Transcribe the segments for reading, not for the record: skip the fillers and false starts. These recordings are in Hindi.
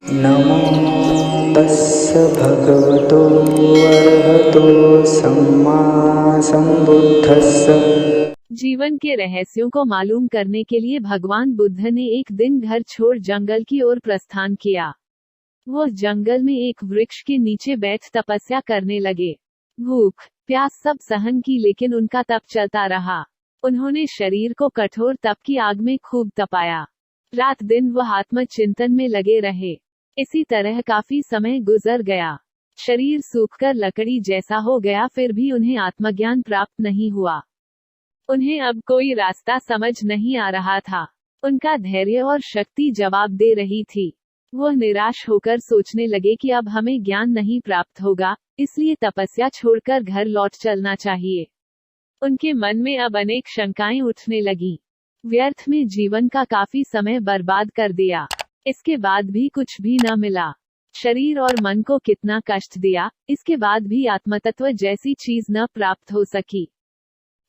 नमो तस्य भगवतो अरहतो सम्मा सम्बुद्धस्स। जीवन के रहस्यों को मालूम करने के लिए भगवान बुद्ध ने एक दिन घर छोड़ जंगल की ओर प्रस्थान किया। वो जंगल में एक वृक्ष के नीचे बैठ तपस्या करने लगे। भूख प्यास सब सहन की, लेकिन उनका तप चलता रहा। उन्होंने शरीर को कठोर तप की आग में खूब तपाया। रात दिन वह आत्मचिंतन में लगे रहे। इसी तरह काफी समय गुजर गया। शरीर सूखकर लकड़ी जैसा हो गया, फिर भी उन्हें आत्मज्ञान प्राप्त नहीं हुआ। उन्हें अब कोई रास्ता समझ नहीं आ रहा था। उनका धैर्य और शक्ति जवाब दे रही थी। वह निराश होकर सोचने लगे कि अब हमें ज्ञान नहीं प्राप्त होगा, इसलिए तपस्या छोड़कर घर लौट चलना चाहिए। उनके मन में अब अनेक शंकाएं उठने लगीं। व्यर्थ में जीवन का काफी समय बर्बाद कर दिया, इसके बाद भी कुछ भी न मिला। शरीर और मन को कितना कष्ट दिया, इसके बाद भी आत्मतत्व जैसी चीज न प्राप्त हो सकी।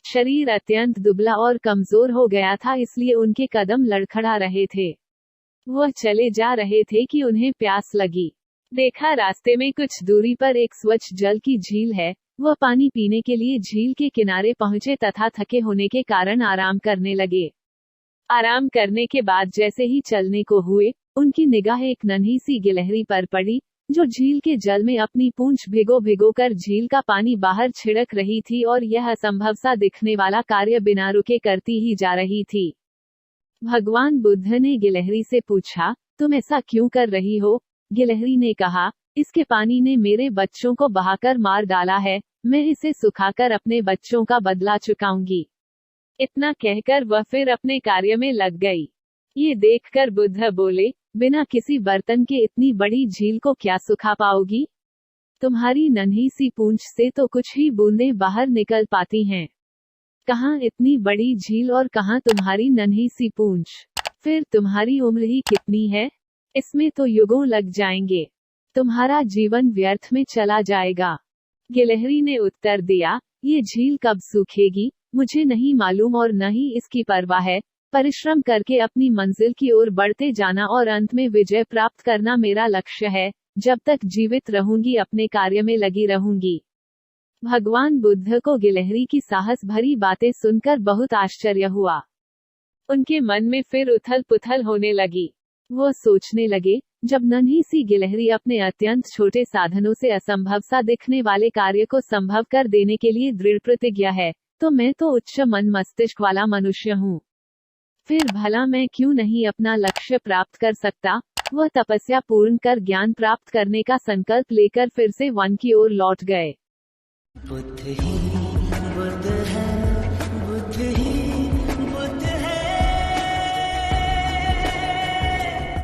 शरीर अत्यंत दुबला और कमजोर हो गया था, इसलिए उनके कदम लड़खड़ा रहे थे। वह चले जा रहे थे कि उन्हें प्यास लगी। देखा रास्ते में कुछ दूरी पर एक स्वच्छ जल की झील है। वह पानी पीने के लिए झील के किनारे पहुंचे तथा थके होने के कारण आराम करने लगे। आराम करने के बाद जैसे ही चलने को हुए, उनकी निगाह एक नन्ही सी गिलहरी पर पड़ी, जो झील के जल में अपनी पूंछ भिगो कर झील का पानी बाहर छिड़क रही थी और यह असंभव सा दिखने वाला कार्य बिना रुके करती ही जा रही थी। भगवान बुद्ध ने गिलहरी से पूछा, तुम ऐसा क्यों कर रही हो? गिलहरी ने कहा, इसके पानी ने मेरे बच्चों को बहाकर मार डाला है, मैं इसे सुखाकर अपने बच्चों का बदला चुकाऊंगी। इतना कहकर वह फिर अपने कार्य में लग गई। ये देखकर बुद्ध बोले, बिना किसी बर्तन के इतनी बड़ी झील को क्या सुखा पाओगी? तुम्हारी नन्ही सी पूंछ से तो कुछ ही बूंदें बाहर निकल पाती हैं। कहाँ इतनी बड़ी झील और कहाँ तुम्हारी नन्ही सी पूंछ? फिर तुम्हारी उम्र ही कितनी है? इसमें तो युगों लग जाएंगे। तुम्हारा जीवन व्यर्थ में चला जाएगा। गिलहरी ने उत्तर दिया, ये झील कब सूखेगी मुझे नहीं मालूम और न ही इसकी परवाह है। परिश्रम करके अपनी मंजिल की ओर बढ़ते जाना और अंत में विजय प्राप्त करना मेरा लक्ष्य है। जब तक जीवित रहूंगी अपने कार्य में लगी रहूंगी। भगवान बुद्ध को गिलहरी की साहस भरी बातें सुनकर बहुत आश्चर्य हुआ। उनके मन में फिर उथल पुथल होने लगी। वो सोचने लगे, जब नन्ही सी गिलहरी अपने अत्यंत छोटे साधनों से असंभव सा दिखने वाले कार्य को संभव कर देने के लिए दृढ़ प्रतिज्ञा है, तो मैं तो उच्च मन मस्तिष्क वाला मनुष्य हूँ। फिर भला मैं क्यों नहीं अपना लक्ष्य प्राप्त कर सकता? वह तपस्या पूर्ण कर ज्ञान प्राप्त करने का संकल्प लेकर फिर से वन की ओर लौट गए।